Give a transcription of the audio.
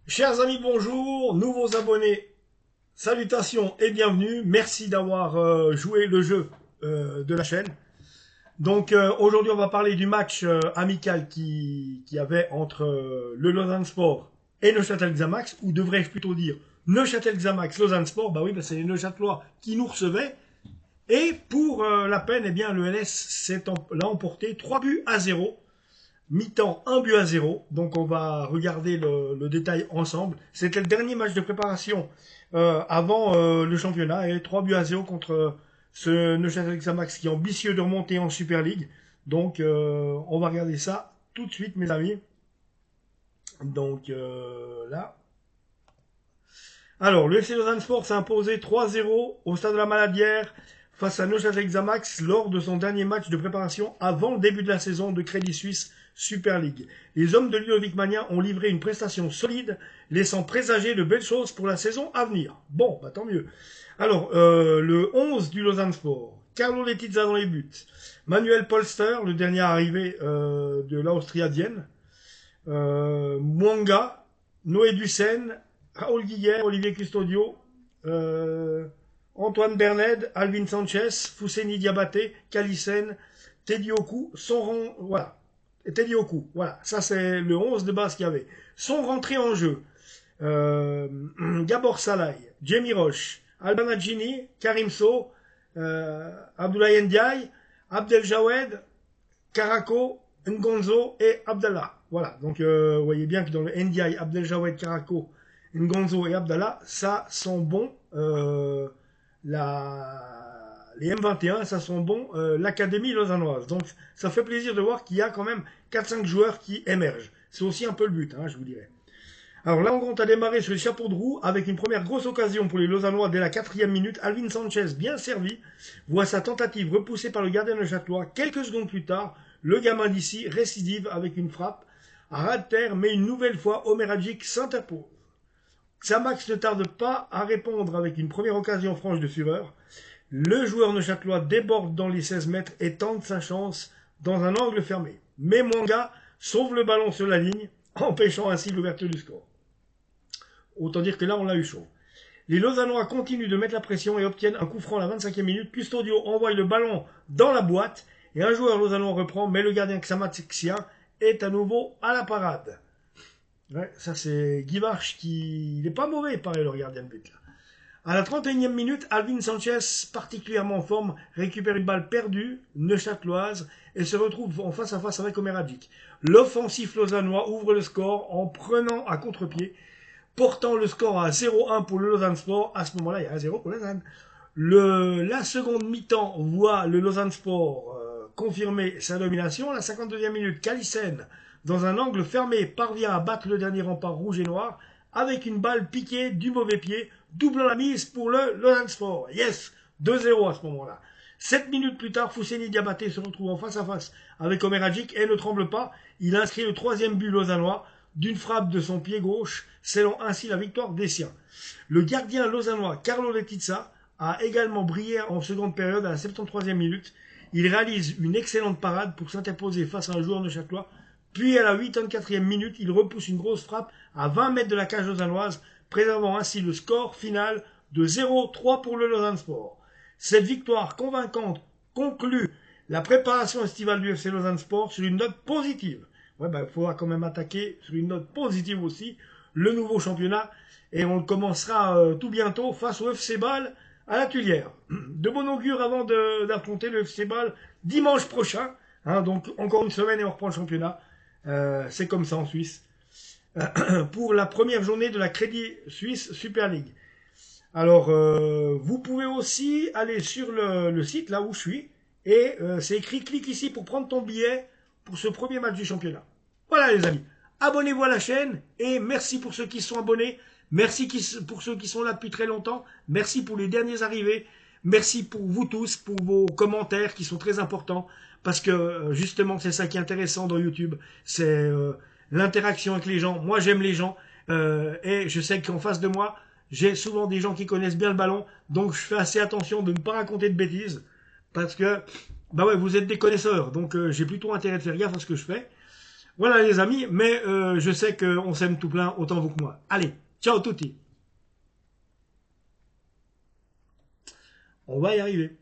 Chers amis, bonjour, nouveaux abonnés, salutations et bienvenue. Merci d'avoir joué le jeu de la chaîne. Donc aujourd'hui, on va parler du match amical qui avait entre le Lausanne Sport et Neuchâtel Xamax, ou devrais-je plutôt dire Neuchâtel Xamax, Lausanne Sport. Bah oui, bah c'est les Neuchâtelois qui nous recevaient. Et pour la peine, eh bien, le LS l'a emporté 3 buts à 0. Mi-temps, 1 but à 0. Donc on va regarder le détail ensemble. C'était le dernier match de préparation avant le championnat. Et 3 buts à 0 contre ce Neuchâtel Xamax qui est ambitieux de remonter en Super League. Donc on va regarder ça tout de suite, mes amis. Donc là. Alors, le FC Lausanne Sport s'est imposé 3-0 au stade de la Maladière face à Neuchâtel Xamax lors de son dernier match de préparation avant le début de la saison de Crédit Suisse Super League. Les hommes de Ludovic Magnin ont livré une prestation solide, laissant présager de belles choses pour la saison à venir. Bon, bah tant mieux. Alors, le 11 du Lausanne Sport. Carlo Letizia dans les buts. Manuel Polster, le dernier arrivé de l'Austria Vienne. Mwanga, Noé Dussen, Raoul Guillet, Olivier Custodio, Antoine Berned, Alvin Sanchez, Fousseni Diabaté, Calissen, Teddy Oku, voilà. Teddy Oku, voilà. Ça, c'est le 11 de base qu'il y avait. Sont rentrés en jeu. Gabor Salai, Jamie Roche, Alban Adjini, Karim So, Abdoulaye Ndiaye, Abdel Jawed, Karako, Ngonzo et Abdallah. Voilà, donc vous voyez bien que dans le Ndiaye, Abdel Jawed, Karako, Ngonzo et Abdallah, ça sent bon les M21, ça sent bon l'Académie lausannoise. Donc ça fait plaisir de voir qu'il y a quand même 4-5 joueurs qui émergent. C'est aussi un peu le but, hein, je vous dirais. Alors là, on compte à démarrer sur les chapeaux de roue avec une première grosse occasion pour les Lausannois dès la 4e minute. Alvin Sanchez, bien servi, voit sa tentative repoussée par le gardien de Châtelois. Quelques secondes plus tard, le gamin d'ici récidive avec une frappe à ras de terre, mais une nouvelle fois, Omer Hadjik s'interpose. Xamax ne tarde pas à répondre avec une première occasion franche de fureur. Le joueur neuchâtelois déborde dans les 16 mètres et tente sa chance dans un angle fermé. Mais Mwanga sauve le ballon sur la ligne, empêchant ainsi l'ouverture du score. Autant dire que là, on l'a eu chaud. Les Lausannois continuent de mettre la pression et obtiennent un coup franc à la 25e minute. Custodio envoie le ballon dans la boîte et un joueur lausannois reprend, mais le gardien Xamaxien est à nouveau à la parade. Ouais, ça c'est Guy Varche qui... Il n'est pas mauvais, pareil, le gardien de but. Là. À la 31e minute, Alvin Sanchez, particulièrement en forme, récupère une balle perdue, neuchâteloise, et se retrouve en face à face avec Omer Hadjik. L'offensif lausannois ouvre le score en prenant à contre-pied, portant le score à 0-1 pour le Lausanne Sport. À ce moment-là, il y a 1-0 pour Lausanne. La seconde mi-temps voit le Lausanne Sport confirmer sa domination. À la 52e minute, Calissen, dans un angle fermé, parvient à battre le dernier rempart rouge et noir avec une balle piquée du mauvais pied, doublant la mise pour le Lausanne Sport. Yes, 2-0 à ce moment-là. 7 minutes plus tard, Fousseni Diabaté se retrouve en face à face avec Omer Hadjik et ne tremble pas. Il inscrit le 3e but lausannois d'une frappe de son pied gauche, scellant ainsi la victoire des siens. Le gardien lausannois Carlo Letizia a également brillé en seconde période à la 73e minute. Il réalise une excellente parade pour s'interposer face à un joueur neuchâtelois. Puis à la 84e minute, il repousse une grosse frappe à 20 mètres de la cage lausannoise, préservant ainsi le score final de 0-3 pour le Lausanne Sport. Cette victoire convaincante conclut la préparation estivale du FC Lausanne Sport sur une note positive. Ouais, il faudra quand même attaquer sur une note positive aussi le nouveau championnat. Et on le commencera tout bientôt face au FC Bâle à la Tuilière. De bon augure avant d'affronter le FC Bâle dimanche prochain. Hein, donc encore une semaine et on reprend le championnat. C'est comme ça en Suisse. Pour la première journée de la Crédit Suisse Super League. Alors, vous pouvez aussi aller sur le site là où je suis. Et c'est écrit, clique ici pour prendre ton billet pour ce premier match du championnat. Voilà les amis, abonnez-vous à la chaîne et merci pour ceux qui sont abonnés, merci pour ceux qui sont là depuis très longtemps, merci pour les derniers arrivés, merci pour vous tous, pour vos commentaires qui sont très importants, parce que justement c'est ça qui est intéressant dans YouTube, c'est l'interaction avec les gens. Moi j'aime les gens et je sais qu'en face de moi, j'ai souvent des gens qui connaissent bien le ballon, donc je fais assez attention de ne pas raconter de bêtises, parce que bah ouais, vous êtes des connaisseurs, donc j'ai plutôt intérêt de faire gaffe à ce que je fais. Voilà les amis, mais je sais qu'on s'aime tout plein, autant vous que moi. Allez, ciao touti. On va y arriver.